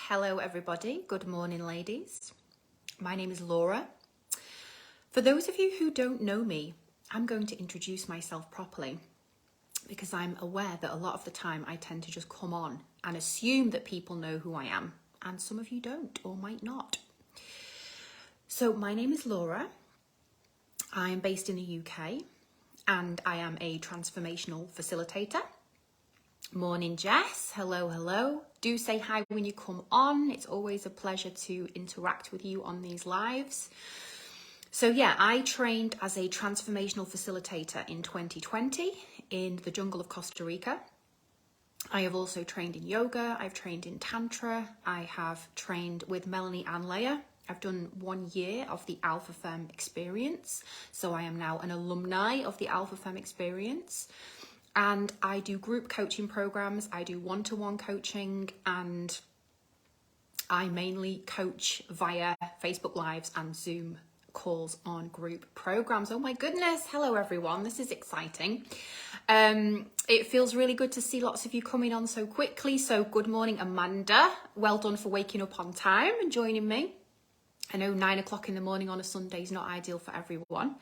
Hello everybody, good morning ladies. My name is Laura. For those of you who don't know me, I'm going to introduce myself properly because I'm aware that a lot of the time I tend to just come on and assume that people know who I am, and some of you don't or might not. So my name is Laura. I am based in the UK and I am a transformational facilitator. Morning Jess, hello. Do say hi when you come on. It's always a pleasure to interact with you on these lives. So yeah, I trained as a transformational facilitator in 2020 in the jungle of Costa Rica. I have also trained in yoga, I've trained in Tantra, I have trained with Melanie and Leah. I've done 1 year of the Alpha Femme experience. So I am now an alumni of the Alpha Femme experience. And I do group coaching programs, I do one-to-one coaching, and I mainly coach via Facebook Lives and Zoom calls on group programs. Oh my goodness, hello everyone, this is exciting. It feels really good to see lots of you coming on so quickly. So good morning Amanda, well done for waking up on time and joining me. I know 9 o'clock in the morning on a Sunday is not ideal for everyone.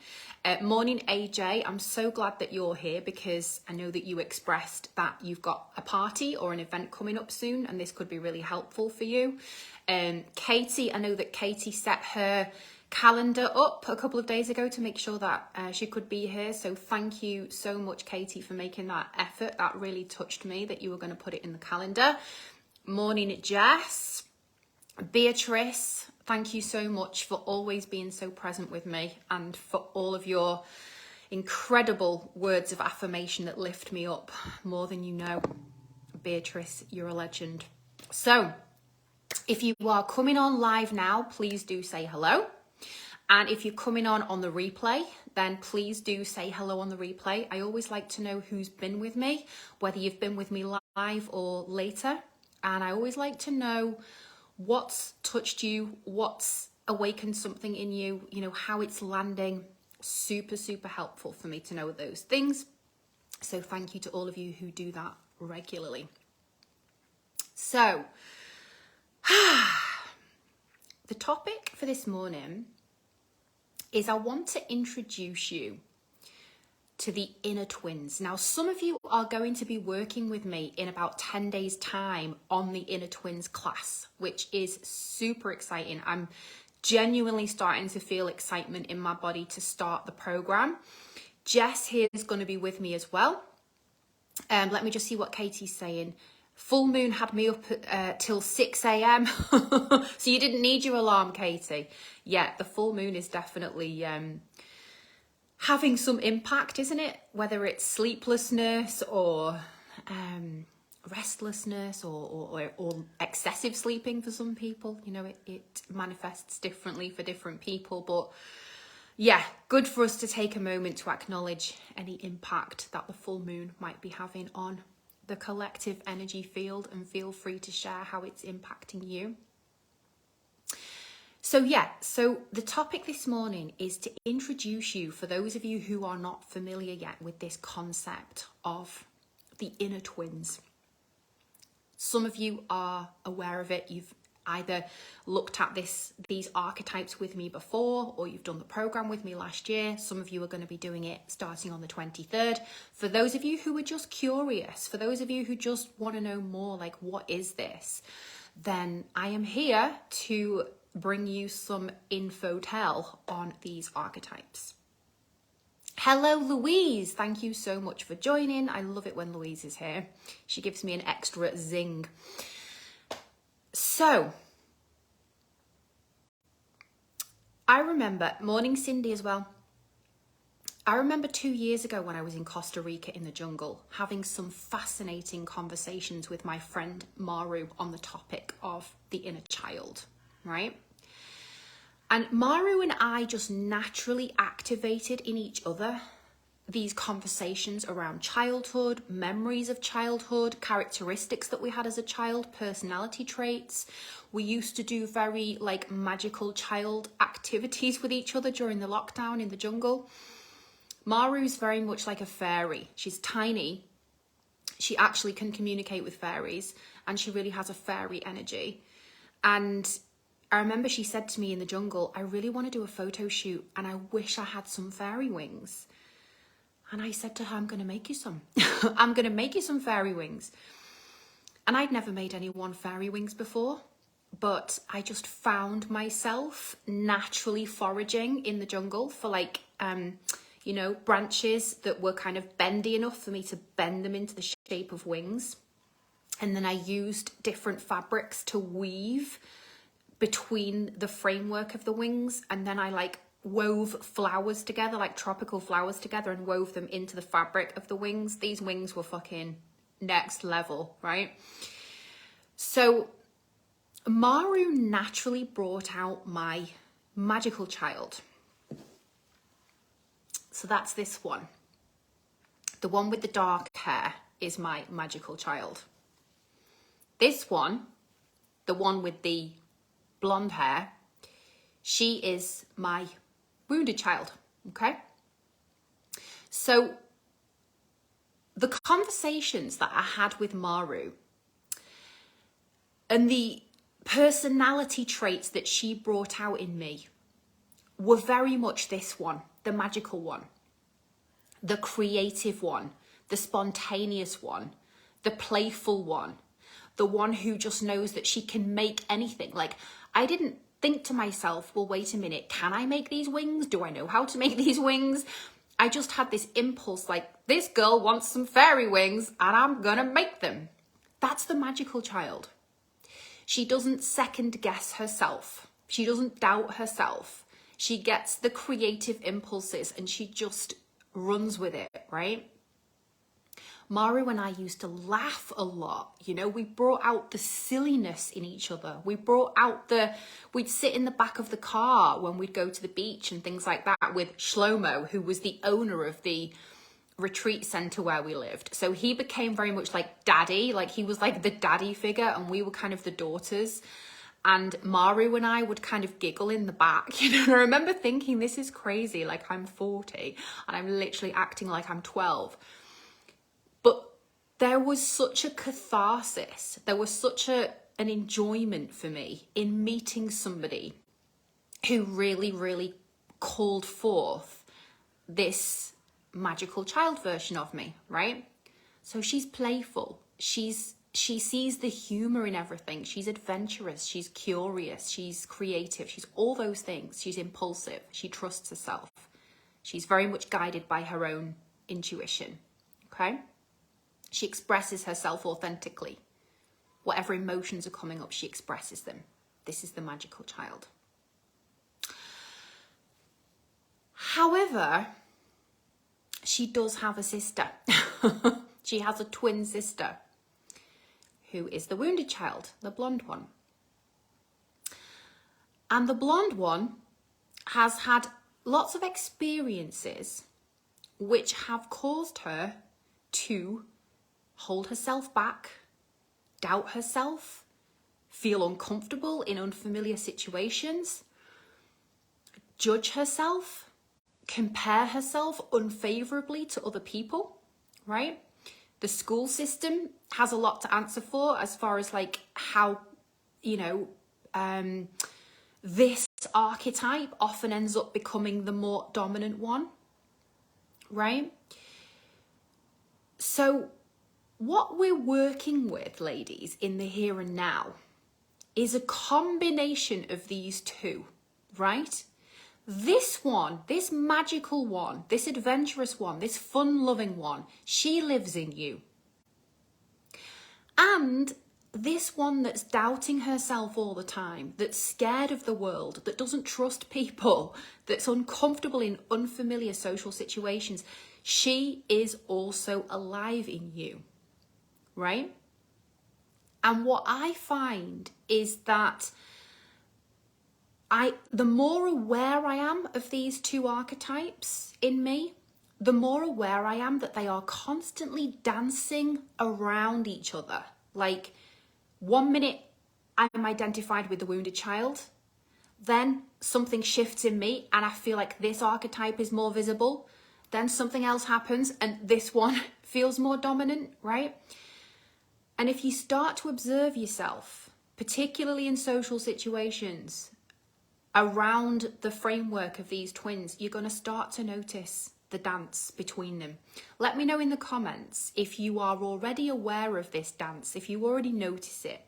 Morning AJ, I'm so glad that you're here because I know that you expressed that you've got a party or an event coming up soon and this could be really helpful for you. Katie, I know that Katie set her calendar up a couple of days ago to make sure that she could be here. So thank you so much, Katie, for making that effort. That really touched me that you were going to put it in the calendar. Morning Jess. Beatrice, thank you so much for always being so present with me and for all of your incredible words of affirmation that lift me up more than you know. Beatrice, you're a legend. So if you are coming on live now, please do say hello. And if you're coming on the replay, then please do say hello on the replay. I always like to know who's been with me, whether you've been with me live or later. And I always like to know what's touched you, what's awakened something in you, you know, how it's landing. Super helpful for me to know those things. So thank you to all of you who do that regularly. So, the topic for this morning is I want to introduce you to the inner twins. Now, some of you are going to be working with me in about 10 days time on the inner twins class, which is super exciting. I'm genuinely starting to feel excitement in my body to start the program. Jess here is going to be with me as well. Let me just see what Katie's saying. Full moon had me up till 6 a.m. So you didn't need your alarm, Katie. Yeah, the full moon is definitely having some impact, isn't it? Whether it's sleeplessness or restlessness or excessive sleeping for some people, you know, it manifests differently for different people. But yeah, good for us to take a moment to acknowledge any impact that the full moon might be having on the collective energy field, and feel free to share how it's impacting you. So yeah, so the topic this morning is to introduce you, for those of you who are not familiar yet with this concept of the inner twins. Some of you are aware of it. You've either looked at these archetypes with me before, or you've done the program with me last year. Some of you are going to be doing it starting on the 23rd. For those of you who are just curious, for those of you who just want to know more, like, what is this? Then I am here to bring you some infotel on these archetypes. Hello Louise, thank you so much for joining. I love it when Louise is here. She gives me an extra zing. So I remember, morning Cindy as well. I remember 2 years ago when I was in Costa Rica in the jungle, having some fascinating conversations with my friend Maru on the topic of the inner child, right? And Maru and I just naturally activated in each other these conversations around childhood, memories of childhood, characteristics that we had as a child, personality traits. We used to do very magical child activities with each other during the lockdown in the jungle. Maru's very much like a fairy. She's tiny. She actually can communicate with fairies and she really has a fairy energy. And I remember she said to me in the jungle, I really want to do a photo shoot and I wish I had some fairy wings. And I said to her, I'm going to make you some. I'm going to make you some fairy wings. And I'd never made anyone fairy wings before, but I just found myself naturally foraging in the jungle for like, you know, branches that were kind of bendy enough for me to bend them into the shape of wings. And then I used different fabrics to weave between the framework of the wings. And then I like wove flowers together, like tropical flowers together, and wove them into the fabric of the wings. These wings were fucking next level, right? So Maru naturally brought out my magical child. So that's this one. The one with the dark hair is my magical child. This one, the one with the blonde hair, she is my wounded child, okay? So the conversations that I had with Maru and the personality traits that she brought out in me were very much this one, the magical one, the creative one, the spontaneous one, the playful one, the one who just knows that she can make anything. Like, I didn't think to myself, well, wait a minute, can I make these wings? Do I know how to make these wings? I just had this impulse, like, this girl wants some fairy wings and I'm gonna make them. That's the magical child. She doesn't second guess herself. She doesn't doubt herself. She gets the creative impulses and she just runs with it, right? Maru and I used to laugh a lot. You know, we brought out the silliness in each other. We brought out we'd sit in the back of the car when we'd go to the beach and things like that with Shlomo, who was the owner of the retreat center where we lived. So he became very much like daddy, like he was like the daddy figure and we were kind of the daughters. And Maru and I would kind of giggle in the back, you know, and I remember thinking, this is crazy, like I'm 40 and I'm literally acting like I'm 12. But there was such a catharsis, there was such an enjoyment for me in meeting somebody who really, really called forth this magical child version of me, right? So she's playful, she sees the humor in everything, she's adventurous, she's curious, she's creative, she's all those things. She's impulsive, she trusts herself, she's very much guided by her own intuition, okay? She expresses herself authentically. Whatever emotions are coming up, she expresses them. This is the magical child. However, she does have a sister. She has a twin sister who is the wounded child, the blonde one. And the blonde one has had lots of experiences which have caused her to hold herself back, doubt herself, feel uncomfortable in unfamiliar situations, judge herself, compare herself unfavorably to other people, right? The school system has a lot to answer for as far as like how, you know, this archetype often ends up becoming the more dominant one, right? So what we're working with, ladies, in the here and now is a combination of these two, right? This one, this magical one, this adventurous one, this fun-loving one, she lives in you. And this one that's doubting herself all the time, that's scared of the world, that doesn't trust people, that's uncomfortable in unfamiliar social situations, she is also alive in you, right? And what I find is that the more aware I am of these two archetypes in me, the more aware I am that they are constantly dancing around each other. Like, 1 minute I'm identified with the wounded child, then something shifts in me and I feel like this archetype is more visible. Then something else happens and this one feels more dominant, right? And if you start to observe yourself particularly in social situations, around the framework of these twins, you're going to start to notice the dance between them. Let me know in the comments if you are already aware of this dance, if you already notice it.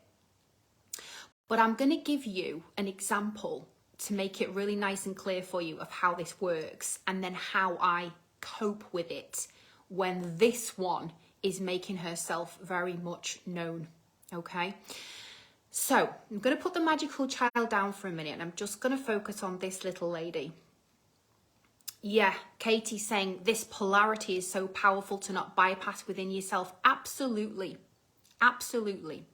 But I'm going to give you an example to make it really nice and clear for you of how this works, and then how I cope with it when this one is making herself very much known. Okay? So I'm going to put the magical child down for a minute, and I'm just going to focus on this little lady. Yeah, Katie's saying this polarity is so powerful to not bypass within yourself. Absolutely. Absolutely.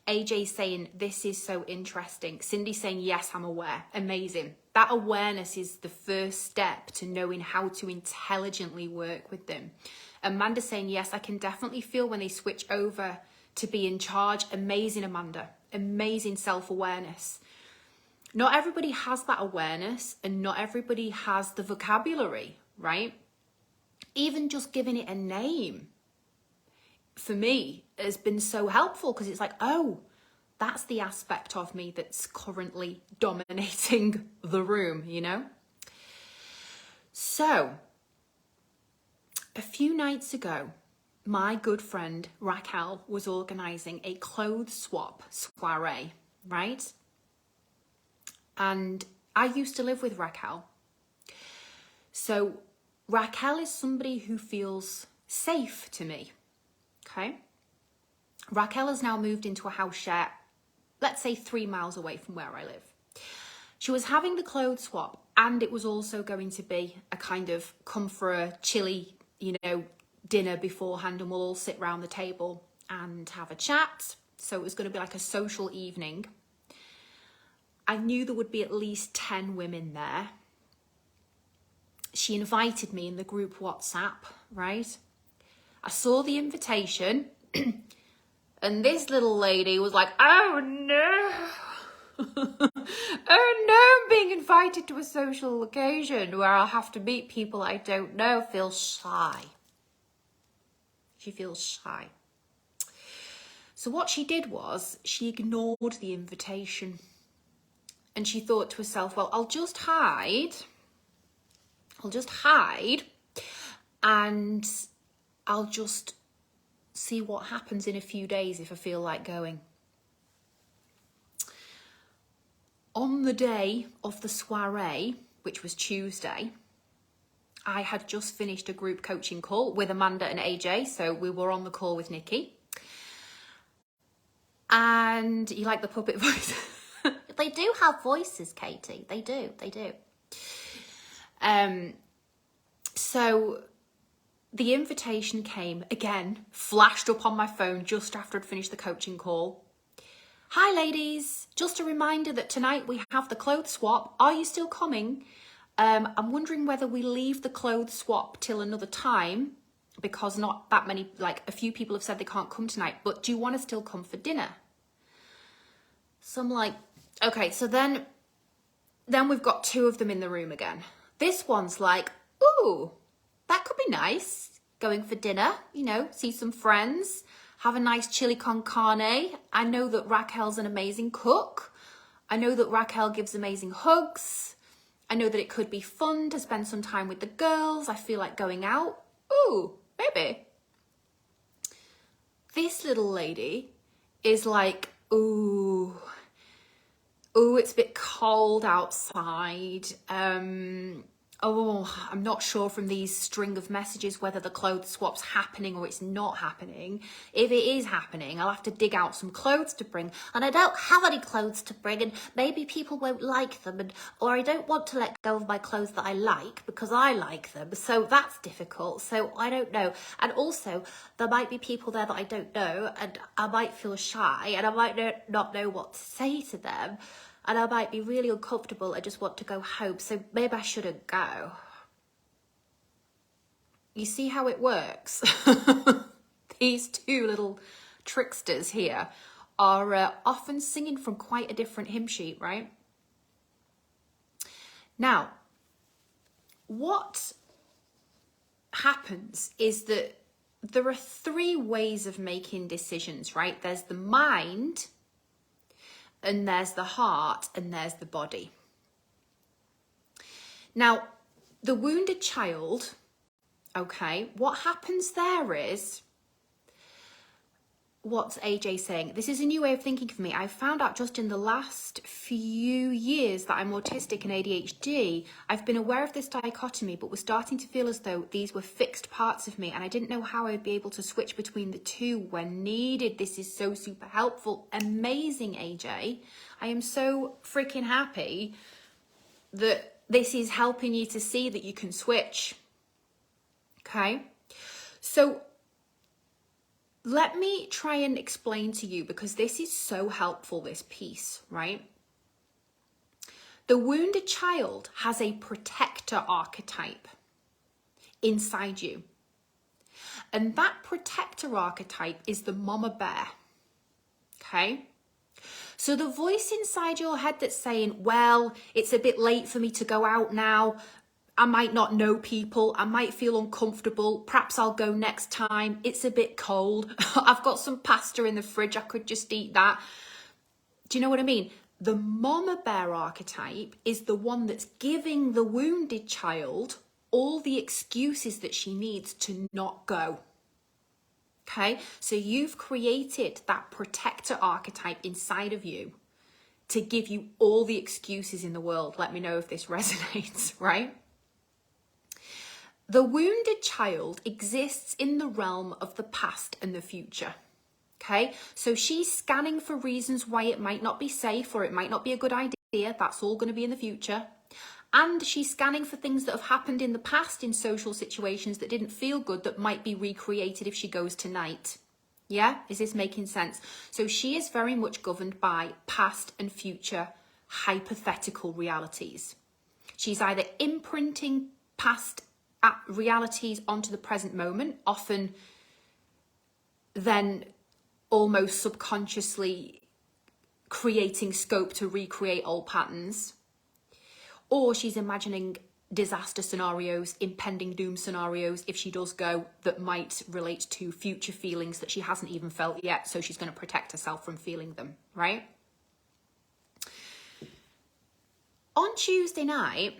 AJ saying this is so interesting. Cindy saying yes, I'm aware. Amazing. That awareness is the first step to knowing how to intelligently work with them. Amanda saying yes, I can definitely feel when they switch over to be in charge. Amazing, Amanda. Amazing self-awareness. Not everybody has that awareness, and not everybody has the vocabulary, right? Even just giving it a name, for me, has been so helpful, because it's like, oh, that's the aspect of me that's currently dominating the room, you know? So, a few nights ago, my good friend Raquel was organising a clothes swap soiree, right? And I used to live with Raquel. So Raquel is somebody who feels safe to me, okay? Raquel has now moved into a house share, let's say 3 miles away from where I live. She was having the clothes swap, and it was also going to be a kind of come for a chilly, dinner beforehand, and we'll all sit round the table and have a chat. So it was going to be like a social evening. I knew there would be at least 10 women there. She invited me in the group WhatsApp, right? I saw the invitation and this little lady was like, oh no. Oh no, I'm being invited to a social occasion where I'll have to meet people I don't know. Feels shy. She feels shy. So what she did was she ignored the invitation. And she thought to herself, well, I'll just hide and I'll just see what happens in a few days if I feel like going. On the day of the soiree, which was Tuesday, I had just finished a group coaching call with Amanda and AJ. So we were on the call with Nikki. And you like the puppet voice? They do have voices, Katie. They do. So the invitation came again, flashed up on my phone just after I'd finished the coaching call. Hi, ladies. Just a reminder that tonight we have the clothes swap. Are you still coming? I'm wondering whether we leave the clothes swap till another time, because not that many, like a few people have said they can't come tonight, but do you want to still come for dinner? So I'm like, okay, so then we've got 2 of them in the room again. This one's like, ooh, that could be nice. Going for dinner, see some friends, have a nice chili con carne. I know that Raquel's an amazing cook. I know that Raquel gives amazing hugs. I know that it could be fun to spend some time with the girls. I feel like going out. Ooh, maybe. This little lady is like, ooh, it's a bit cold outside. I'm not sure from these string of messages whether the clothes swap's happening or it's not happening. If it is happening, I'll have to dig out some clothes to bring. And I don't have any clothes to bring, and maybe people won't like them. Or I don't want to let go of my clothes that I like because I like them. So that's difficult. So I don't know. And also, there might be people there that I don't know, and I might feel shy, and I might not know what to say to them. And I might be really uncomfortable. I just want to go home. So maybe I shouldn't go. You see how it works? These 2 little tricksters here are often singing from quite a different hymn sheet, right? Now, what happens is that there are 3 ways of making decisions, right? There's the mind, and there's the heart, and there's the body. Now, the wounded child, okay, what happens there is, what's AJ saying? This is a new way of thinking for me. I found out just in the last few years that I'm autistic and ADHD. I've been aware of this dichotomy, but was starting to feel as though these were fixed parts of me, and I didn't know how I'd be able to switch between the two when needed. This is so super helpful. Amazing, AJ. I am so freaking happy that this is helping you to see that you can switch. Okay? So let me try and explain to you, because this is so helpful, this piece, right? The wounded child has a protector archetype inside you. And that protector archetype is the mama bear. Okay? So the voice inside your head that's saying, well, it's a bit late for me to go out now. I might not know people. I might feel uncomfortable. Perhaps I'll go next time. It's a bit cold. I've got some pasta in the fridge. I could just eat that. Do you know what I mean? The mama bear archetype is the one that's giving the wounded child all the excuses that she needs to not go. Okay? So you've created that protector archetype inside of you to give you all the excuses in the world. Let me know if this resonates, right? The wounded child exists in the realm of the past and the future, okay? So she's scanning for reasons why it might not be safe or it might not be a good idea. That's all going to be in the future. And she's scanning for things that have happened in the past in social situations that didn't feel good that might be recreated if she goes tonight. Yeah? Is this making sense? So she is very much governed by past and future hypothetical realities. She's either imprinting past realities onto the present moment, often then almost subconsciously creating scope to recreate old patterns, or she's imagining disaster scenarios, impending doom scenarios if she does go, that might relate to future feelings that she hasn't even felt yet, so she's going to protect herself from feeling them, right? On Tuesday night,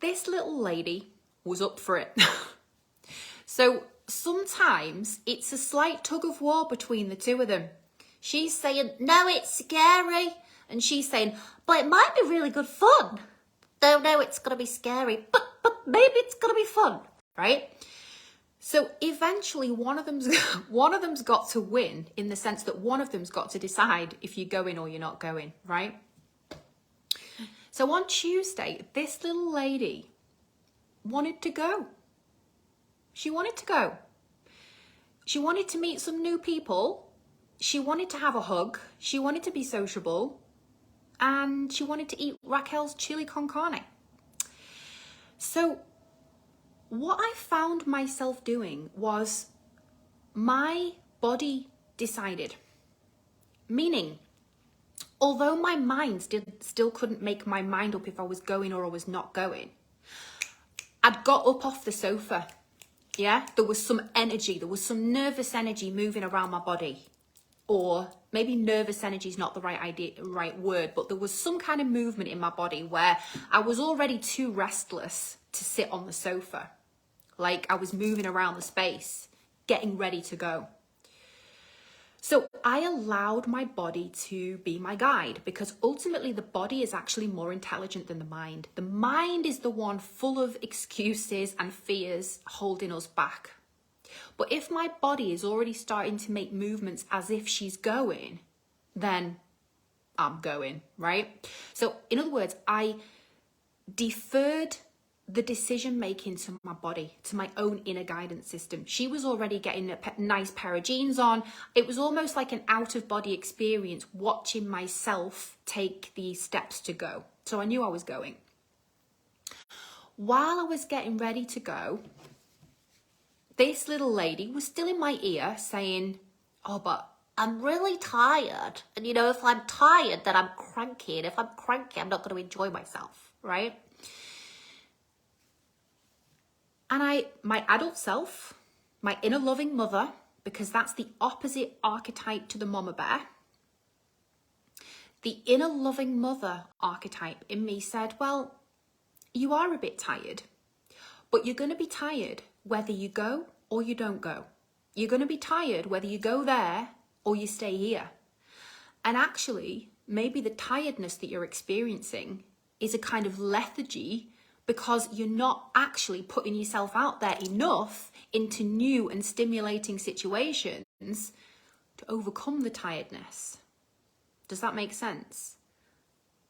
this little lady was up for it. So sometimes it's a slight tug of war between the two of them. She's saying, no, it's scary. And she's saying, but it might be really good fun. No, it's going to be scary, but maybe it's going to be fun, right? So eventually one of them's got to win, in the sense that one of them's got to decide if you're going or you're not going, right? So on Tuesday, this little lady wanted to go. She wanted to go. She wanted to meet some new people. She wanted to have a hug. She wanted to be sociable. And she wanted to eat Raquel's chili con carne. So what I found myself doing was my body decided. Meaning, although my mind still couldn't make my mind up if I was going or I was not going, I'd got up off the sofa. Yeah, there was some energy, there was some nervous energy moving around my body. Or maybe nervous energy is not the right word, but there was some kind of movement in my body where I was already too restless to sit on the sofa. Like I was moving around the space, getting ready to go. So I allowed my body to be my guide, because ultimately the body is actually more intelligent than the mind. The mind is the one full of excuses and fears holding us back. But if my body is already starting to make movements as if she's going, then I'm going, right? So in other words, I deferred the decision making to my body, to my own inner guidance system. She was already getting a nice pair of jeans on. It was almost like an out of body experience, watching myself take these steps to go. So I knew I was going. While I was getting ready to go, this little lady was still in my ear saying, oh, but I'm really tired. And you know, if I'm tired, then I'm cranky. And if I'm cranky, I'm not going to enjoy myself, right? And my adult self, my inner loving mother, because that's the opposite archetype to the mama bear, the inner loving mother archetype in me said, well, you are a bit tired, but you're going to be tired whether you go or you don't go. You're going to be tired whether you go there or you stay here. And actually, maybe the tiredness that you're experiencing is a kind of lethargy because you're not actually putting yourself out there enough into new and stimulating situations to overcome the tiredness. Does that make sense?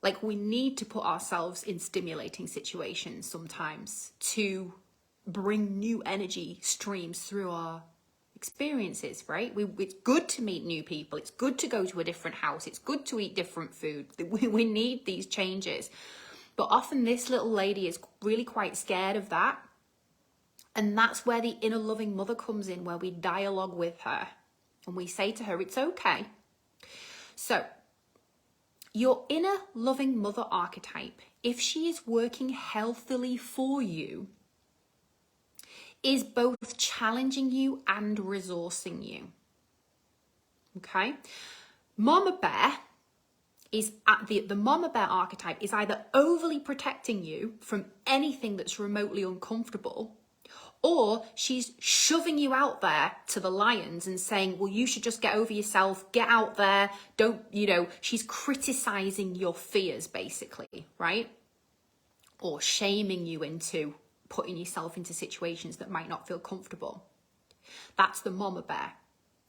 Like, we need to put ourselves in stimulating situations sometimes to bring new energy streams through our experiences, right? It's good to meet new people. It's good to go to a different house. It's good to eat different food. We need these changes. But often this little lady is really quite scared of that. And that's where the inner loving mother comes in, where we dialogue with her and we say to her, it's okay. So your inner loving mother archetype, if she is working healthily for you, is both challenging you and resourcing you. Okay? Mama Bear is at the Mama Bear archetype is either overly protecting you from anything that's remotely uncomfortable, or she's shoving you out there to the lions and saying, well, you should just get over yourself, get out there, don't, she's criticizing your fears basically, right? Or shaming you into putting yourself into situations that might not feel comfortable. That's the Mama Bear.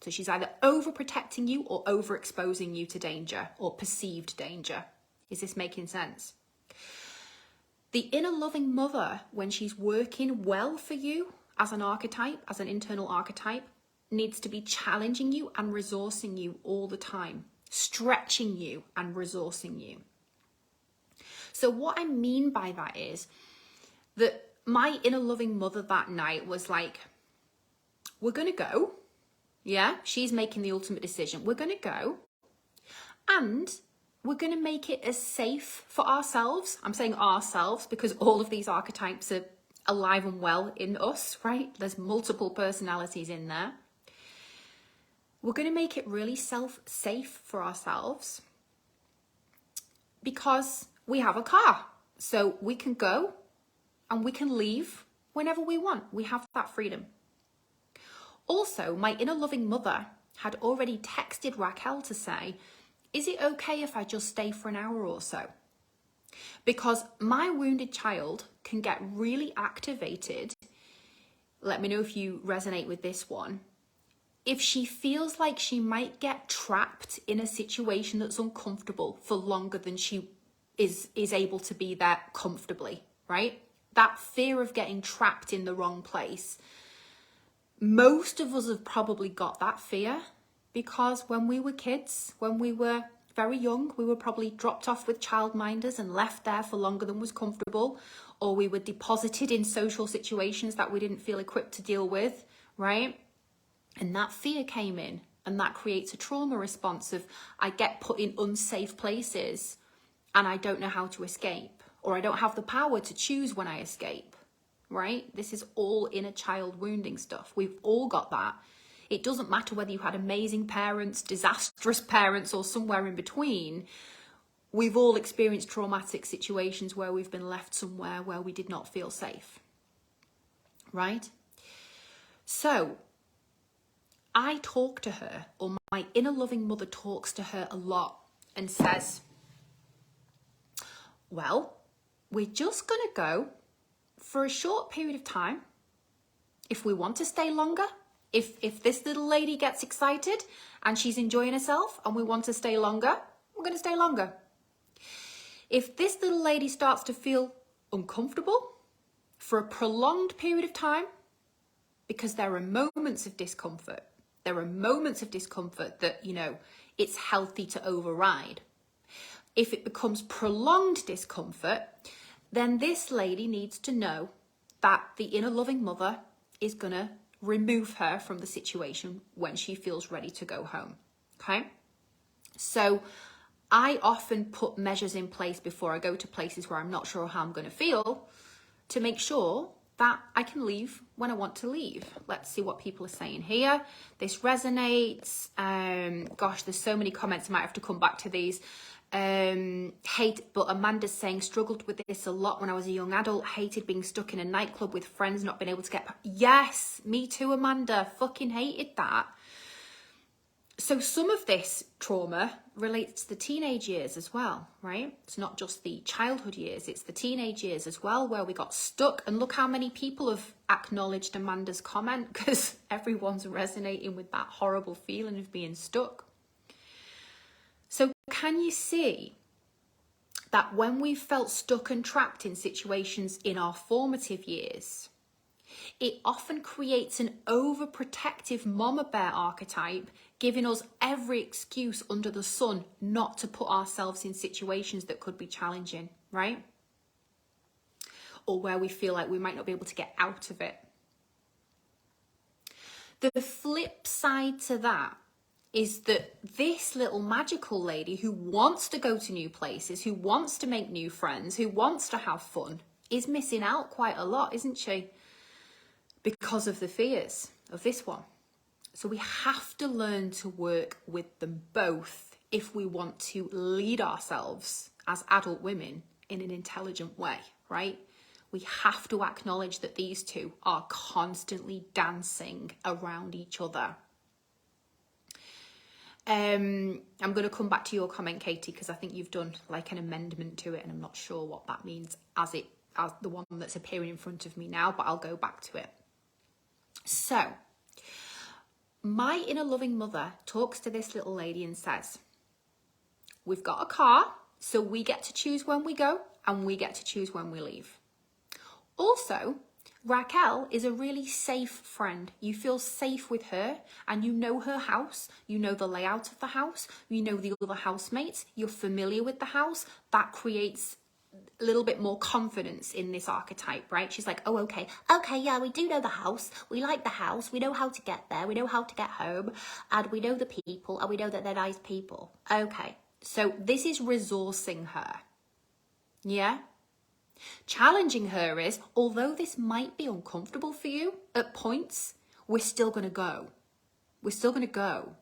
So she's either overprotecting you or overexposing you to danger or perceived danger. Is this making sense? The inner loving mother, when she's working well for you as an archetype, as an internal archetype, needs to be challenging you and resourcing you all the time, stretching you and resourcing you. So what I mean by that is that my inner loving mother that night was like, we're going to go. Yeah, she's making the ultimate decision. We're going to go. And we're going to make it as safe for ourselves. I'm saying ourselves because all of these archetypes are alive and well in us, right? There's multiple personalities in there. We're going to make it really safe for ourselves because we have a car. So we can go and we can leave whenever we want. We have that freedom. Also, my inner loving mother had already texted Raquel to say, is it okay if I just stay for an hour or so? Because my wounded child can get really activated. Let me know if you resonate with this one. If she feels like she might get trapped in a situation that's uncomfortable for longer than she is able to be there comfortably, right? That fear of getting trapped in the wrong place. Most of us have probably got that fear because when we were kids, when we were very young, we were probably dropped off with childminders and left there for longer than was comfortable, or we were deposited in social situations that we didn't feel equipped to deal with, right? And that fear came in, and that creates a trauma response of I get put in unsafe places and I don't know how to escape, or I don't have the power to choose when I escape, right? This is all inner child wounding stuff. We've all got that. It doesn't matter whether you had amazing parents, disastrous parents, or somewhere in between. We've all experienced traumatic situations where we've been left somewhere where we did not feel safe, right? So I talk to her, or my inner loving mother talks to her a lot and says, well, we're just going to go for a short period of time. If we want to stay longer, if this little lady gets excited and she's enjoying herself and we want to stay longer, we're going to stay longer. If this little lady starts to feel uncomfortable for a prolonged period of time, because there are moments of discomfort, there are moments of discomfort that, it's healthy to override. If it becomes prolonged discomfort, then this lady needs to know that the inner loving mother is going to remove her from the situation when she feels ready to go home. Okay? So I often put measures in place before I go to places where I'm not sure how I'm going to feel to make sure that I can leave when I want to leave. Let's see what people are saying here. This resonates. Gosh, there's so many comments. I might have to come back to these. But Amanda's saying, struggled with this a lot when I was a young adult. Hated being stuck in a nightclub with friends, not being able to get... Yes, me too, Amanda. Fucking hated that. So some of this trauma relates to the teenage years as well, right? It's not just the childhood years, it's the teenage years as well, where we got stuck. And look how many people have acknowledged Amanda's comment, because everyone's resonating with that horrible feeling of being stuck. So can you see that when we felt stuck and trapped in situations in our formative years, it often creates an overprotective mama bear archetype, giving us every excuse under the sun not to put ourselves in situations that could be challenging, right? Or where we feel like we might not be able to get out of it. The flip side to that is that this little magical lady who wants to go to new places, who wants to make new friends, who wants to have fun, is missing out quite a lot, isn't she? Because of the fears of this one. So we have to learn to work with them both if we want to lead ourselves as adult women in an intelligent way, right? We have to acknowledge that these two are constantly dancing around each other. I'm going to come back to your comment, Katie, because I think you've done like an amendment to it, and I'm not sure what that means as the one that's appearing in front of me now, but I'll go back to it. So, my inner loving mother talks to this little lady and says, we've got a car, so we get to choose when we go and we get to choose when we leave. Also, Raquel is a really safe friend. You feel safe with her and you know her house, you know the layout of the house, you know the other housemates, you're familiar with the house. That creates a little bit more confidence in this archetype, right? She's like, oh, okay, yeah, we do know the house, we like the house, we know how to get there, we know how to get home, and we know the people, and we know that they're nice people. Okay, so this is resourcing her, yeah? Challenging her is, although this might be uncomfortable for you at points, we're still going to go. We're still going to go.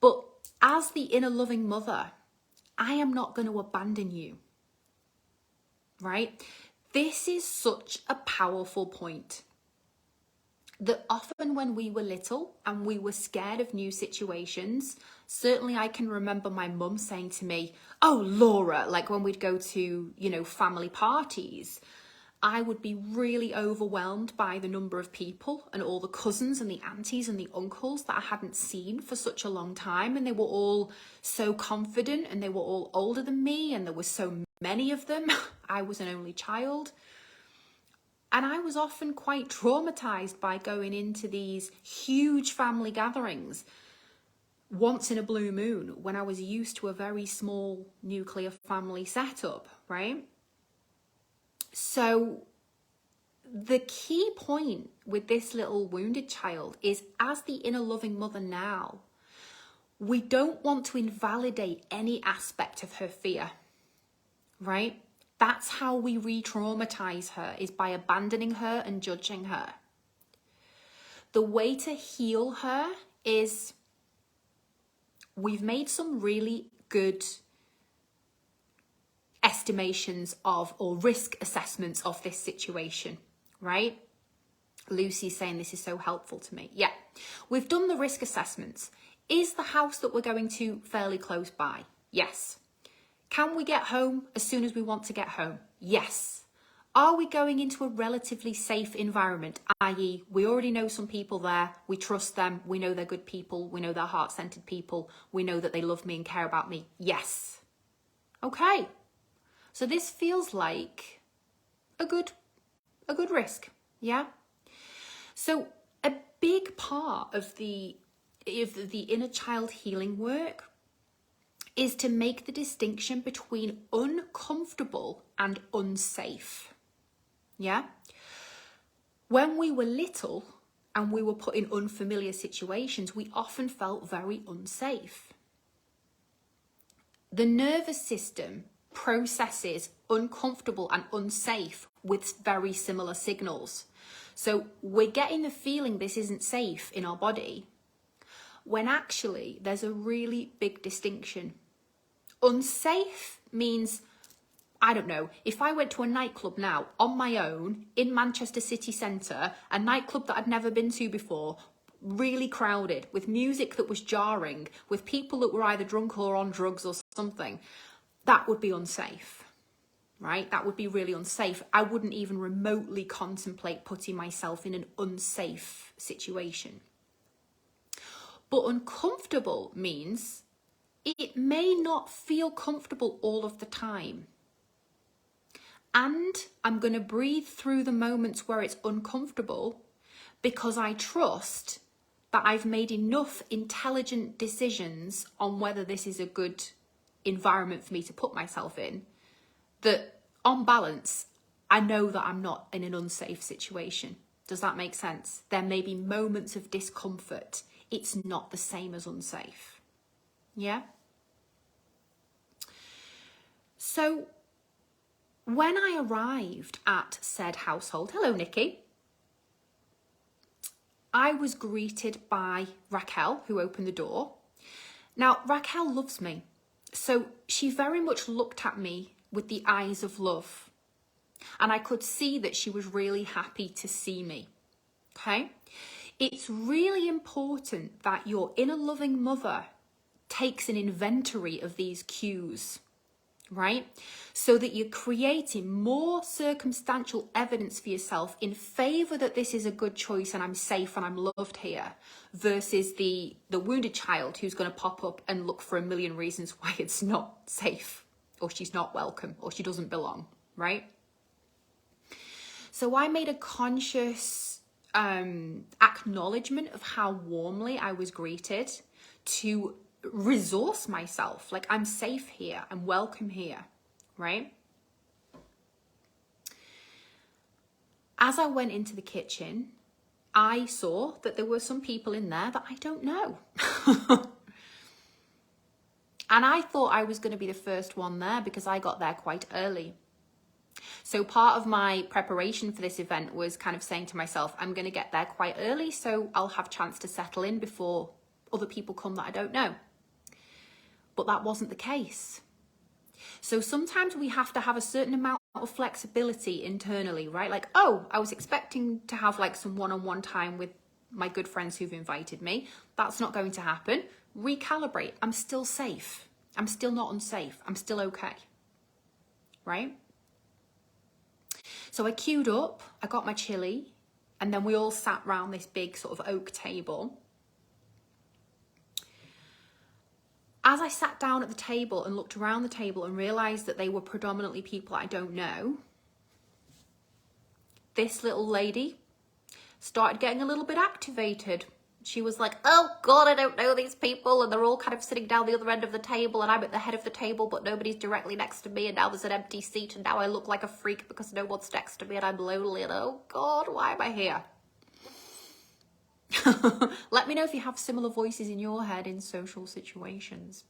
But as the inner loving mother, I am not going to abandon you. Right? This is such a powerful point that often when we were little and we were scared of new situations, certainly I can remember my mum saying to me, oh, Laura, like when we'd go to, family parties, I would be really overwhelmed by the number of people and all the cousins and the aunties and the uncles that I hadn't seen for such a long time. And they were all so confident and they were all older than me and there were so many of them. I was an only child. And I was often quite traumatized by going into these huge family gatherings once in a blue moon when I was used to a very small nuclear family setup, right? So the key point with this little wounded child is, as the inner loving mother now, we don't want to invalidate any aspect of her fear, right? That's how we re-traumatize her, is by abandoning her and judging her. The way to heal her is, we've made some really good estimations of, or risk assessments of this situation, right? Lucy's saying this is so helpful to me. Yeah, we've done the risk assessments. Is the house that we're going to fairly close by? Yes. Can we get home as soon as we want to get home? Yes. Are we going into a relatively safe environment? I.e., we already know some people there, we trust them, we know they're good people, we know they're heart-centered people, we know that they love me and care about me. Yes. Okay. So this feels like a good risk, yeah? So a big part of the inner child healing work is to make the distinction between uncomfortable and unsafe, yeah? When we were little and we were put in unfamiliar situations, we often felt very unsafe. The nervous system processes uncomfortable and unsafe with very similar signals. So we're getting the feeling this isn't safe in our body, when actually there's a really big distinction. Unsafe means, I don't know, if I went to a nightclub now on my own in Manchester city centre, a nightclub that I'd never been to before, really crowded, with music that was jarring, with people that were either drunk or on drugs or something, that would be unsafe, right? That would be really unsafe. I wouldn't even remotely contemplate putting myself in an unsafe situation. But uncomfortable means it may not feel comfortable all of the time. And I'm going to breathe through the moments where it's uncomfortable because I trust that I've made enough intelligent decisions on whether this is a good environment for me to put myself in, that on balance, I know that I'm not in an unsafe situation. Does that make sense? There may be moments of discomfort. It's not the same as unsafe. Yeah? So when I arrived at said household, hello, Nikki, I was greeted by Raquel, who opened the door. Now, Raquel loves me, so she very much looked at me with the eyes of love. And I could see that she was really happy to see me, okay? It's really important that your inner loving mother takes an inventory of these cues, right? So that you're creating more circumstantial evidence for yourself in favor that this is a good choice and I'm safe and I'm loved here, versus the wounded child who's going to pop up and look for a million reasons why it's not safe, or she's not welcome, or she doesn't belong, right? So I made a conscious acknowledgement of how warmly I was greeted to resource myself, like I'm safe here, I'm welcome here, right? As I went into the kitchen, I saw that there were some people in there that I don't know. And I thought I was going to be the first one there because I got there quite early. So part of my preparation for this event was kind of saying to myself, I'm going to get there quite early so I'll have a chance to settle in before other people come that I don't know. But that wasn't the case. So sometimes we have to have a certain amount of flexibility internally, right? Like, oh, I was expecting to have like some one-on-one time with my good friends who've invited me. That's not going to happen. Recalibrate. I'm still safe. I'm still not unsafe. I'm still okay, right? So I queued up, I got my chili, and then we all sat round this big sort of oak table. As I sat down at the table and looked around the table and realised that they were predominantly people I don't know, this little lady started getting a little bit activated. She was like, oh God, I don't know these people, and they're all kind of sitting down the other end of the table, and I'm at the head of the table, but nobody's directly next to me, and now there's an empty seat, and now I look like a freak because no one's next to me, and I'm lonely, and oh God, why am I here? Let me know if you have similar voices in your head in social situations.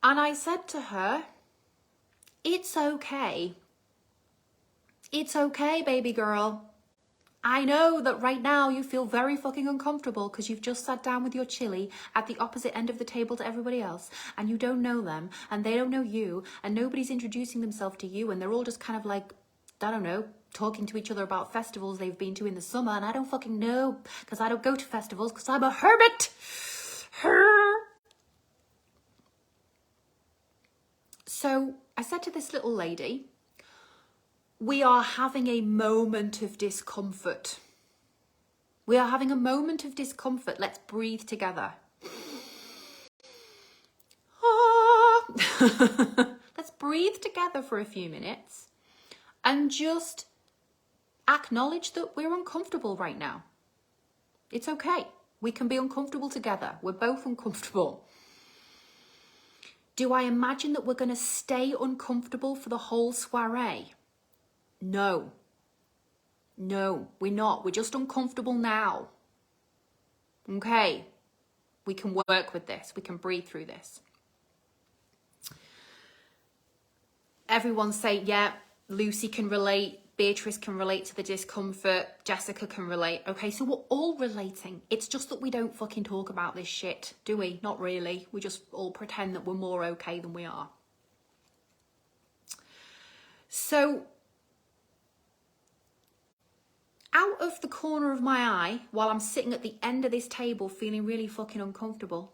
And I said to her, it's okay. It's okay, baby girl. I know that right now you feel very fucking uncomfortable because you've just sat down with your chili at the opposite end of the table to everybody else, and you don't know them, and they don't know you, and nobody's introducing themselves to you, and they're all just kind of like, I don't know, talking to each other about festivals they've been to in the summer, and I don't fucking know because I don't go to festivals because I'm a hermit. So I said to this little lady, we are having a moment of discomfort. We are having a moment of discomfort. Let's breathe together. Let's breathe together for a few minutes and just acknowledge that we're uncomfortable right now. It's okay. We can be uncomfortable together. We're both uncomfortable. Do I imagine that we're going to stay uncomfortable for the whole soiree? No. No, we're not. We're just uncomfortable now. Okay. We can work with this. We can breathe through this. everyone say, yeah, Lucy can relate, Beatrice can relate to the discomfort, Jessica can relate. Okay, so we're all relating. It's just that we don't fucking talk about this shit, do we? Not really. We just all pretend that we're more okay than we are. So, out of the corner of my eye, while I'm sitting at the end of this table feeling really fucking uncomfortable,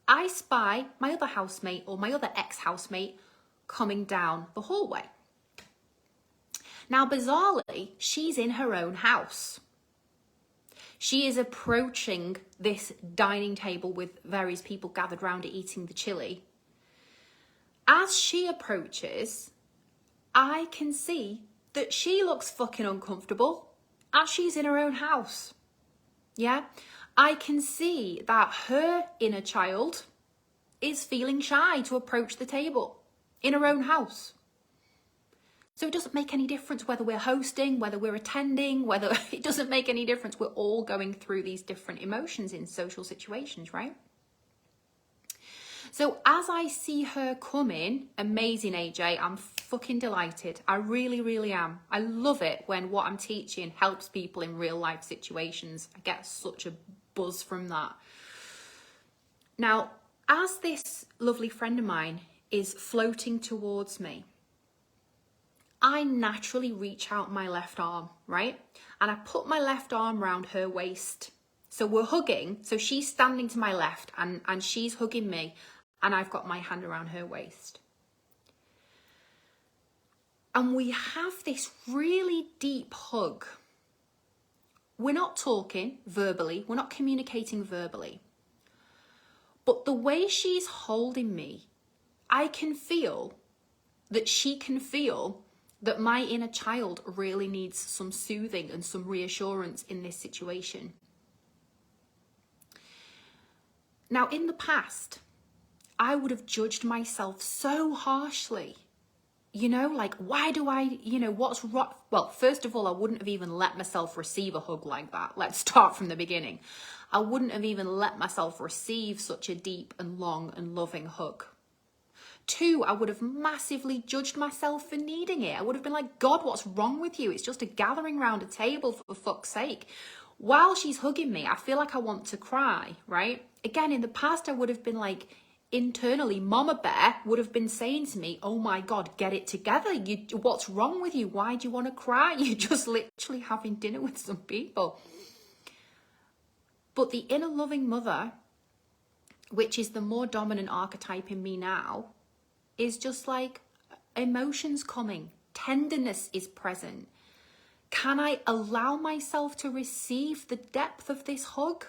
I spy my other housemate or my other ex-housemate coming down the hallway. Now, bizarrely, she's in her own house. She is approaching this dining table with various people gathered around it eating the chili. As she approaches, I can see that she looks fucking uncomfortable as she's in her own house. Yeah? I can see that her inner child is feeling shy to approach the table in her own house. So it doesn't make any difference whether we're hosting, whether we're attending, whether it doesn't make any difference. We're all going through these different emotions in social situations, right? So as I see her come in, amazing AJ, I'm fucking delighted. I really, really am. I love it when what I'm teaching helps people in real life situations. I get such a buzz from that. Now, as this lovely friend of mine is floating towards me, I naturally reach out my left arm, right? And I put my left arm around her waist. So we're hugging. So she's standing to my left and she's hugging me. And I've got my hand around her waist. And we have this really deep hug. We're not talking verbally. We're not communicating verbally. But the way she's holding me, I can feel that she can feel that my inner child really needs some soothing and some reassurance in this situation. Now, in the past, I would have judged myself so harshly. You know, like, why do I, what's wrong? Well, first of all, I wouldn't have even let myself receive a hug like that. Let's start from the beginning. I wouldn't have even let myself receive such a deep and long and loving hug. 2, I would have massively judged myself for needing it. I would have been like, God, what's wrong with you? It's just a gathering round a table, for fuck's sake. While she's hugging me, I feel like I want to cry, right? Again, in the past, I would have been like, internally, Mama Bear would have been saying to me, oh my God, get it together. What's wrong with you? Why do you want to cry? You're just literally having dinner with some people. But the inner loving mother, which is the more dominant archetype in me now, is just like, emotions coming, tenderness is present. Can I allow myself to receive the depth of this hug?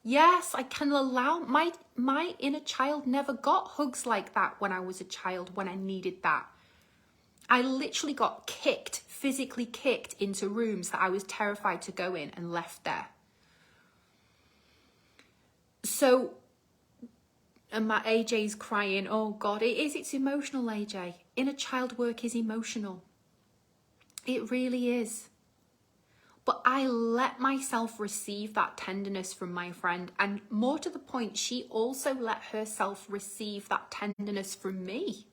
Yes, I can allow, my inner child never got hugs like that when I was a child, when I needed that. I literally got kicked, physically kicked into rooms that I was terrified to go in and left there. So, and my AJ's crying, oh God, it's emotional, AJ. Inner child work is emotional. It really is. But I let myself receive that tenderness from my friend. And more to the point, she also let herself receive that tenderness from me.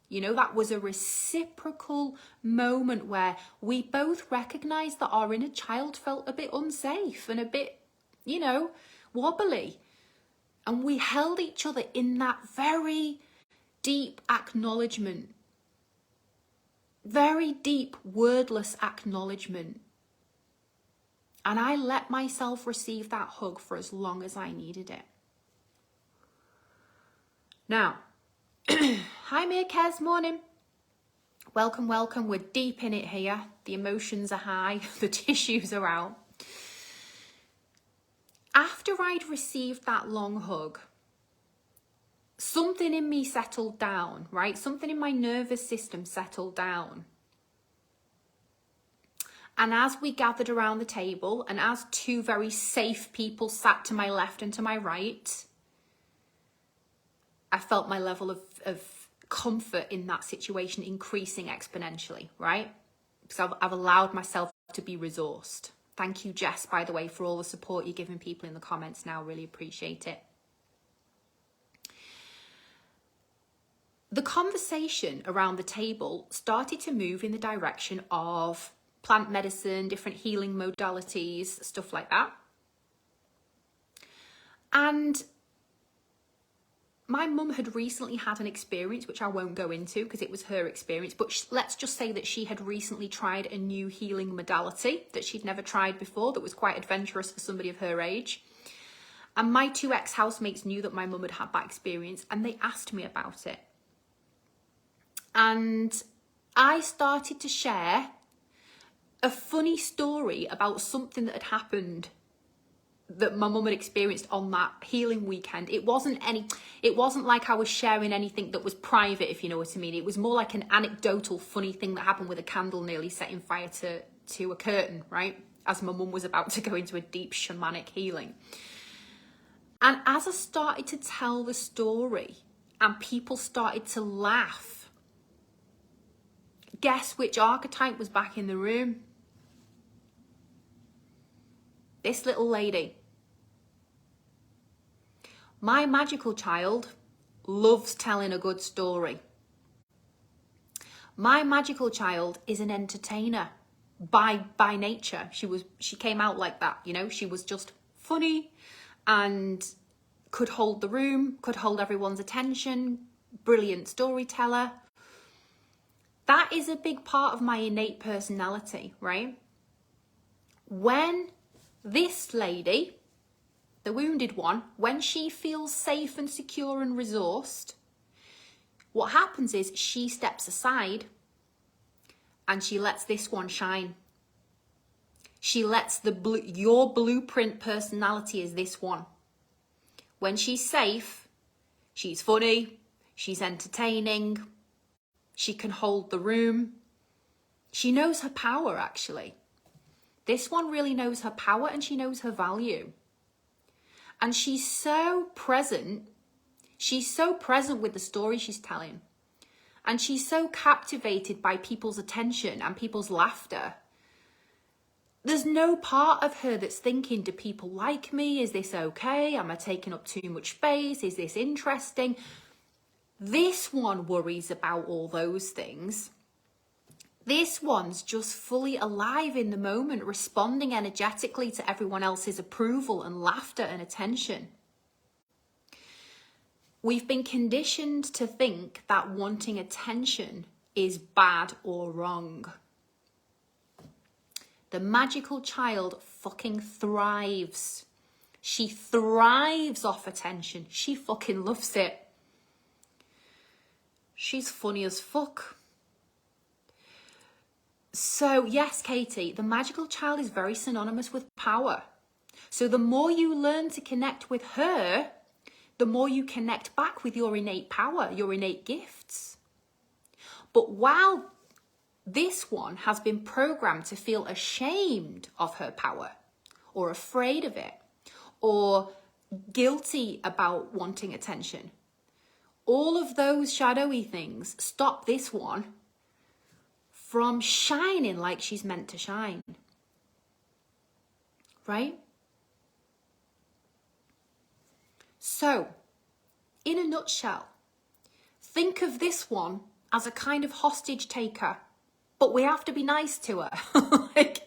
You know, that was a reciprocal moment where we both recognized that our inner child felt a bit unsafe and a bit, wobbly. And we held each other in that very deep acknowledgement. Very deep, wordless acknowledgement. And I let myself receive that hug for as long as I needed it. Now, hi Mirkez, morning. Welcome, welcome. We're deep in it here. The emotions are high, the tissues are out. After I'd received that long hug, something in me settled down, right? Something in my nervous system settled down. And as we gathered around the table, and as 2 very safe people sat to my left and to my right, I felt my level of comfort in that situation increasing exponentially, right? Because I've allowed myself to be resourced. Thank you, Jess, by the way, for all the support you're giving people in the comments now. Really appreciate it. the conversation around the table started to move in the direction of plant medicine, different healing modalities, stuff like that. And my mum had recently had an experience, which I won't go into because it was her experience, but let's just say that she had recently tried a new healing modality that she'd never tried before, that was quite adventurous for somebody of her age. And my 2 ex-housemates knew that my mum had had that experience, and they asked me about it. And I started to share a funny story about something that had happened that my mum had experienced on that healing weekend. It wasn't like I was sharing anything that was private, if you know what I mean. It was more like an anecdotal funny thing that happened with a candle nearly setting fire to a curtain, right? As my mum was about to go into a deep shamanic healing. And as I started to tell the story and people started to laugh, guess which archetype was back in the room? This little lady. My magical child loves telling a good story. My magical child is an entertainer by nature. She came out like that, you know. She was just funny and could hold the room, could hold everyone's attention, brilliant storyteller. That is a big part of my innate personality, right? When this lady, the wounded one, when she feels safe and secure and resourced, what happens is she steps aside and she lets this one shine. She lets your blueprint personality is this one. When she's safe, she's funny, she's entertaining, she can hold the room. She knows her power, actually. This one really knows her power and she knows her value. And she's so present. She's so present with the story she's telling. And she's so captivated by people's attention and people's laughter. There's no part of her that's thinking, do people like me? Is this okay? Am I taking up too much space? Is this interesting? This one worries about all those things. This one's just fully alive in the moment, responding energetically to everyone else's approval and laughter and attention. We've been conditioned to think that wanting attention is bad or wrong. The magical child fucking thrives. She thrives off attention. She fucking loves it. She's funny as fuck. So yes, Katie, the magical child is very synonymous with power. So the more you learn to connect with her, the more you connect back with your innate power, your innate gifts. But while this one has been programmed to feel ashamed of her power, or afraid of it, or guilty about wanting attention, all of those shadowy things stop this one from shining like she's meant to shine. Right? So, in a nutshell, think of this one as a kind of hostage taker, but we have to be nice to her. Like,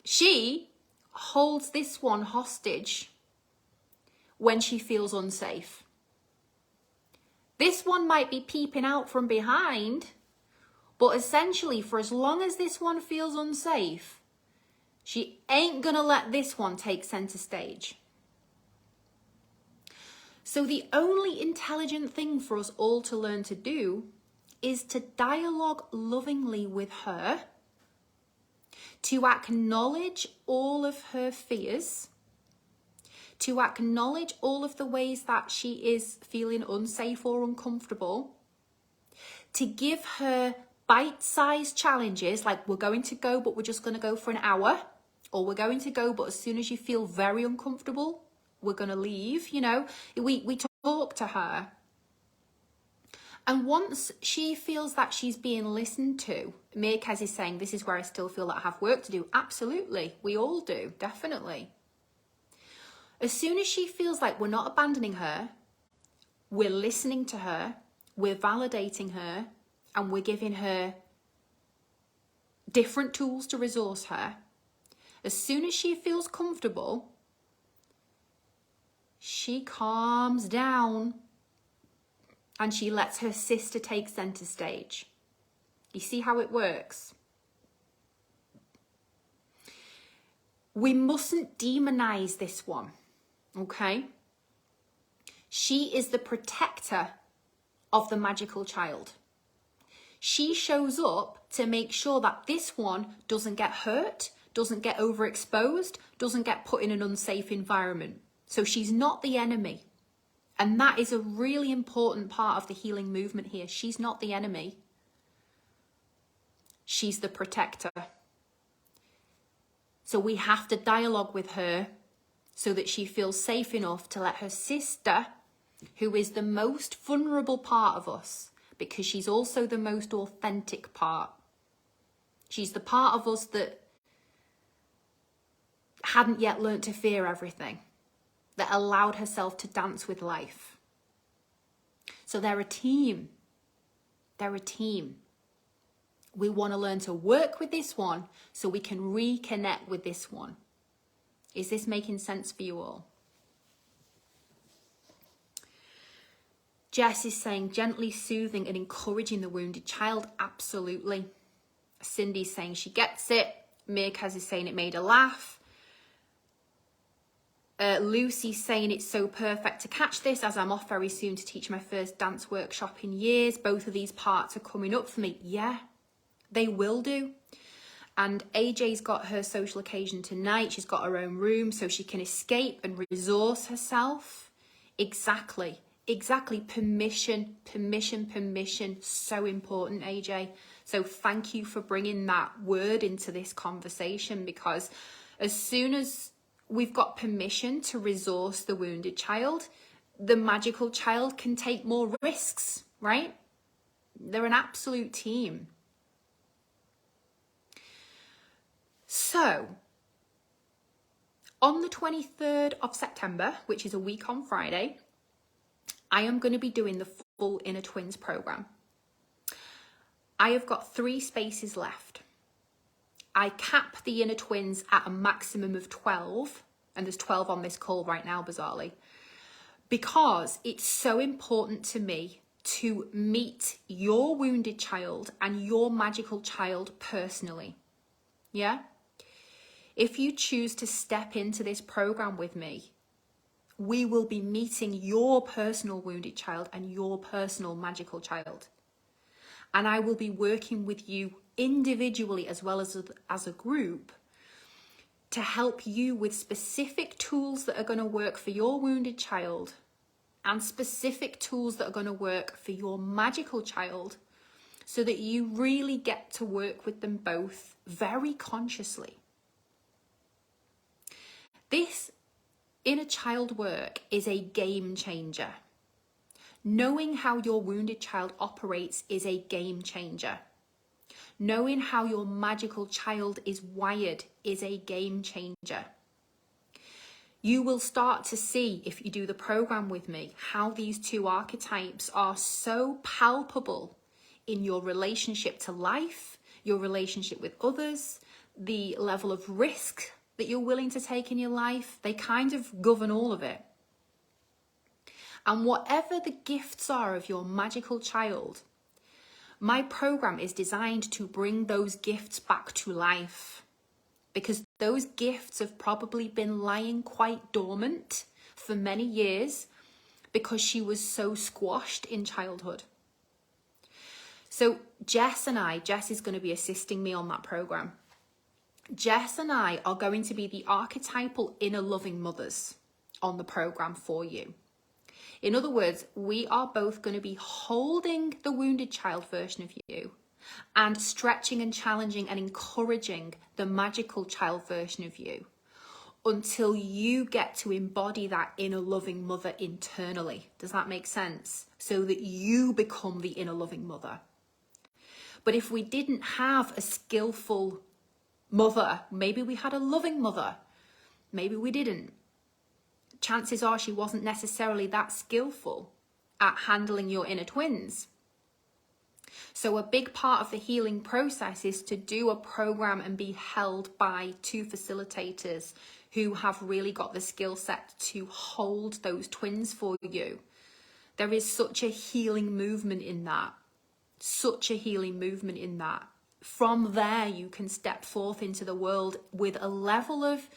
she holds this one hostage when she feels unsafe. This one might be peeping out from behind, but essentially, for as long as this one feels unsafe, she ain't gonna let this one take center stage. So the only intelligent thing for us all to learn to do is to dialogue lovingly with her, to acknowledge all of her fears, to acknowledge all of the ways that she is feeling unsafe or uncomfortable, to give her bite-sized challenges, like we're going to go, but we're just going to go for an hour, or we're going to go, but as soon as you feel very uncomfortable, we're going to leave. You know, we talk to her. And once she feels that she's being listened to, Mirkez is saying, this is where I still feel that I have work to do. Absolutely. We all do. Definitely. As soon as she feels like we're not abandoning her, we're listening to her, we're validating her and we're giving her different tools to resource her, as soon as she feels comfortable, she calms down and she lets her sister take center stage. You see how it works? We mustn't demonize this one, okay? She is the protector of the magical child. She shows up to make sure that this one doesn't get hurt, doesn't get overexposed, doesn't get put in an unsafe environment. So she's not the enemy. And that is a really important part of the healing movement here. She's not the enemy. She's the protector. So we have to dialogue with her so that she feels safe enough to let her sister, who is the most vulnerable part of us, because she's also the most authentic part. She's the part of us that hadn't yet learnt to fear everything, that allowed herself to dance with life. So they're a team. They're a team. We want to learn to work with this one so we can reconnect with this one. Is this making sense for you all? Jess is saying gently soothing and encouraging the wounded child. Absolutely. Cindy's saying she gets it. Mirkaz is saying it made her laugh. Lucy's saying it's so perfect to catch this as I'm off very soon to teach my first dance workshop in years. Both of these parts are coming up for me. Yeah, they will do. And AJ's got her social occasion tonight. She's got her own room so she can escape and resource herself. Exactly. Permission. So important, AJ. So thank you for bringing that word into this conversation, because as soon as we've got permission to resource the wounded child, the magical child can take more risks, right? They're an absolute team. So, on the 23rd of September, which is a week on Friday, I am going to be doing the full Inner Twins program. I have got 3 spaces left. I cap the Inner Twins at a maximum of 12, and there's 12 on this call right now, bizarrely, because it's so important to me to meet your wounded child and your magical child personally. Yeah? If you choose to step into this program with me, we will be meeting your personal wounded child and your personal magical child. And I will be working with you individually as well as a group to help you with specific tools that are going to work for your wounded child and specific tools that are going to work for your magical child, so that you really get to work with them both very consciously. This inner child work is a game changer. Knowing how your wounded child operates is a game changer. Knowing how your magical child is wired is a game changer. You will start to see, if you do the program with me, how these 2 archetypes are so palpable in your relationship to life, your relationship with others, the level of risk that you're willing to take in your life. They kind of govern all of it. And whatever the gifts are of your magical child, my program is designed to bring those gifts back to life, because those gifts have probably been lying quite dormant for many years because she was so squashed in childhood. So Jess is going to be assisting me on that program. Jess and I are going to be the archetypal inner loving mothers on the program for you. In other words, we are both going to be holding the wounded child version of you and stretching and challenging and encouraging the magical child version of you until you get to embody that inner loving mother internally. Does that make sense? So that you become the inner loving mother. But if we didn't have a skillful mother, maybe we had a loving mother, maybe we didn't. Chances are she wasn't necessarily that skillful. at handling your inner twins. So a big part of the healing process is to do a program and be held by two facilitators who have really got the skill set to hold those twins for you. There is such a healing movement in that. Such a healing movement in that. From there, you can step forth into the world with a level of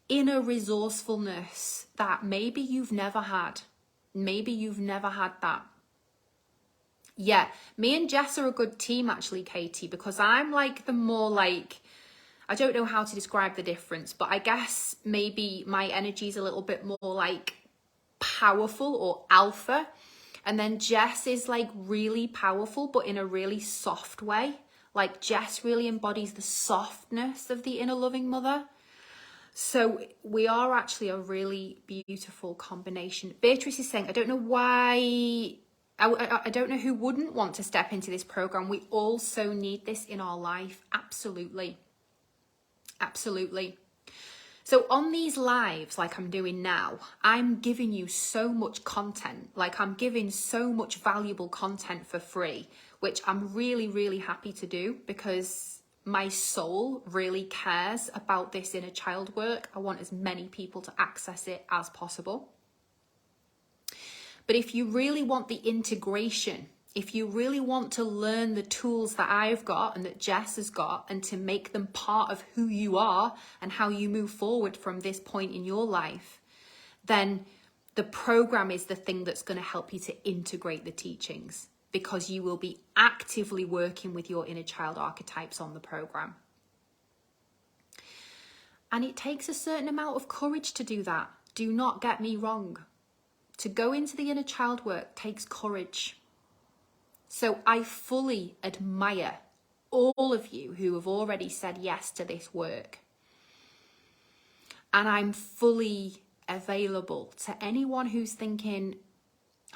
inner resourcefulness that maybe you've never had. Maybe you've never had that. Yeah, me and Jess are a good team actually, Katie, because I'm like the more like, I don't know how to describe the difference, but I guess maybe my energy is a little bit more like powerful or alpha. And then Jess is like really powerful, but in a really soft way. Like Jess really embodies the softness of the inner loving mother. So we are actually a really beautiful combination. Beatrice is saying, I don't know why, I don't know who wouldn't want to step into this program. We also need this in our life. Absolutely. Absolutely. So on these lives, like I'm doing now, I'm giving you so much content, like I'm giving so much valuable content for free, which I'm really, really happy to do because my soul really cares about this inner child work. I want as many people to access it as possible. But if you really want the integration, if you really want to learn the tools that I've got and that Jess has got and to make them part of who you are and how you move forward from this point in your life, then the program is the thing that's going to help you to integrate the teachings, because you will be actively working with your inner child archetypes on the program. And it takes a certain amount of courage to do that. Do not get me wrong. To go into the inner child work takes courage. So I fully admire all of you who have already said yes to this work. And I'm fully available to anyone who's thinking,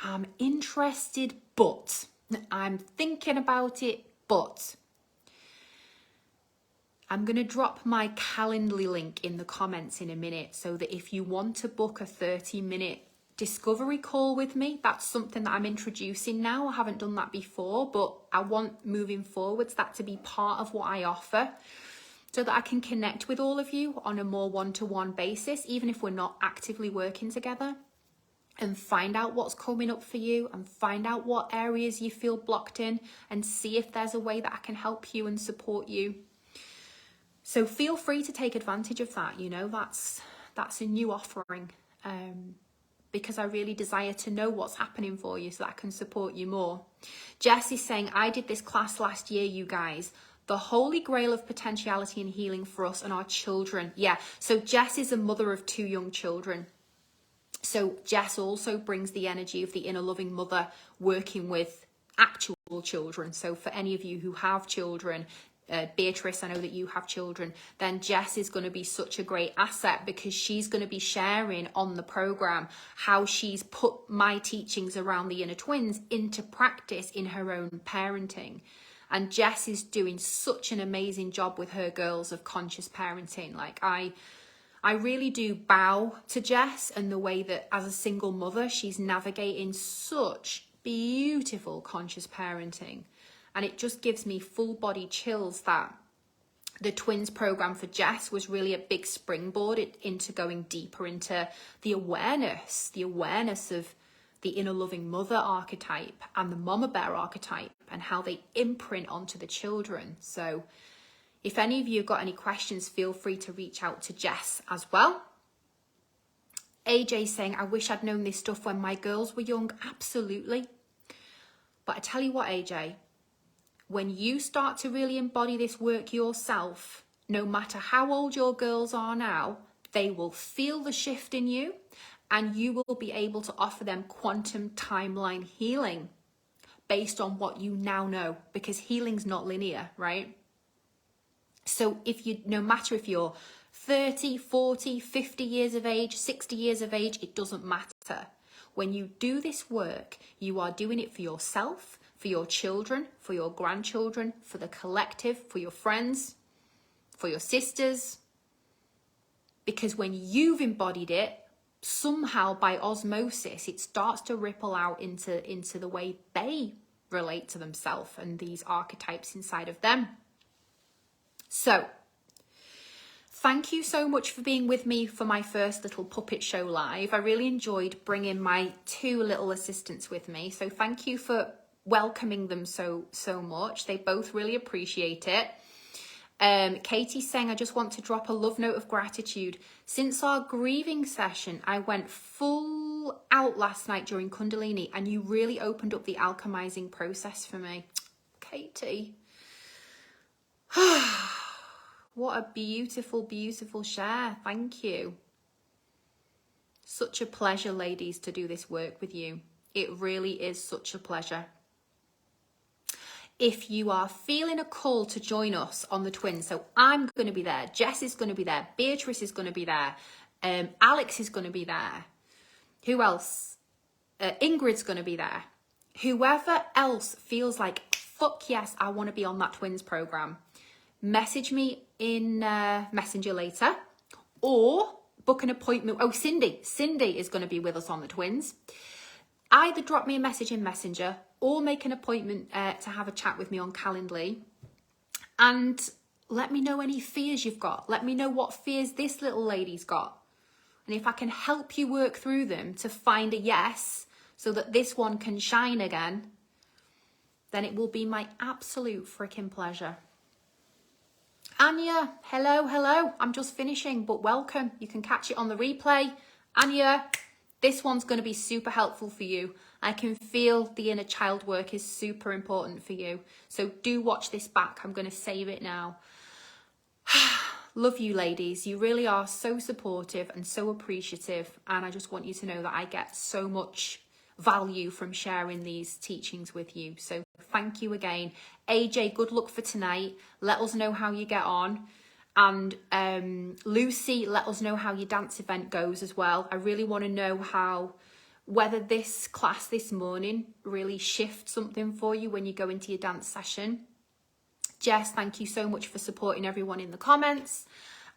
I'm interested, but I'm thinking about it, but I'm going to drop my Calendly link in the comments in a minute so that if you want to book a 30-minute discovery call with me, that's something that I'm introducing now. I haven't done that before, but I want moving forwards that to be part of what I offer so that I can connect with all of you on a more one-to-one basis, even if we're not actively working together, and find out what's coming up for you and find out what areas you feel blocked in and see if there's a way that I can help you and support you. So feel free to take advantage of that. You know, that's a new offering. Because I really desire to know what's happening for you so that I can support you more. Jess is saying, I did this class last year, you guys. The holy grail of potentiality and healing for us and our children. Yeah, so Jess is a mother of 2 young children. So Jess also brings the energy of the inner loving mother working with actual children. So for any of you who have children, Beatrice, I know that you have children, then Jess is going to be such a great asset because she's going to be sharing on the program how she's put my teachings around the inner twins into practice in her own parenting. And Jess is doing such an amazing job with her girls of conscious parenting. Like I really do bow to Jess and the way that as a single mother, she's navigating such beautiful conscious parenting. And it just gives me full body chills that the twins program for Jess was really a big springboard into going deeper into the awareness of the inner loving mother archetype and the mama bear archetype and how they imprint onto the children. So if any of you have got any questions, feel free to reach out to Jess as well. AJ saying, I wish I'd known this stuff when my girls were young. Absolutely. But I tell you what, AJ, when you start to really embody this work yourself, no matter how old your girls are now, they will feel the shift in you and you will be able to offer them quantum timeline healing based on what you now know, because healing's not linear, right? So no matter if you're 30, 40, 50 years of age, 60 years of age, it doesn't matter. When you do this work, you are doing it for yourself, for your children, for your grandchildren, for the collective, for your friends, for your sisters. Because when you've embodied it, somehow by osmosis, it starts to ripple out into the way they relate to themselves and these archetypes inside of them. So thank you so much for being with me for my first little puppet show live. I really enjoyed bringing my two little assistants with me. So thank you for welcoming them so much. They both really appreciate it. Katie's saying, I just want to drop a love note of gratitude. Since our grieving session, I went full out last night during Kundalini, and you really opened up the alchemizing process for me. Katie. What a beautiful, beautiful share. Thank you. Such a pleasure, ladies, to do this work with you. It really is such a pleasure. If you are feeling a call to join us on the twins, so I'm going to be there, Jess is going to be there, Beatrice is going to be there, Alex is going to be there. Who else? Ingrid's going to be there. Whoever else feels like, fuck yes, I want to be on that twins program, message me in Messenger later, or book an appointment. Oh, Cindy is going to be with us on the twins. Either drop me a message in Messenger or make an appointment to have a chat with me on Calendly, and let me know any fears you've got. Let me know what fears this little lady's got. And if I can help you work through them to find a yes so that this one can shine again, then it will be my absolute freaking pleasure. Anya, hello. I'm just finishing, but welcome. You can catch it on the replay. Anya, this one's going to be super helpful for you. I can feel the inner child work is super important for you. So do watch this back. I'm going to save it now. Love you, ladies. You really are so supportive and so appreciative. And I just want you to know that I get so much value from sharing these teachings with you. So thank you again. AJ, good luck for tonight. Let us know how you get on. And Lucy, let us know how your dance event goes as well. I really want to know whether this class this morning really shifts something for you when you go into your dance session. Jess, thank you so much for supporting everyone in the comments.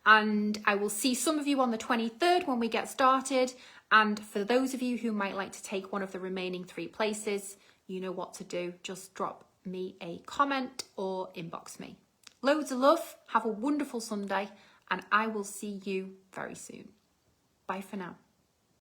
And I will see some of you on the 23rd when we get started. And for those of you who might like to take one of the remaining 3 places, you know what to do. Just drop me a comment or inbox me. Loads of love. Have a wonderful Sunday, and I will see you very soon. Bye for now.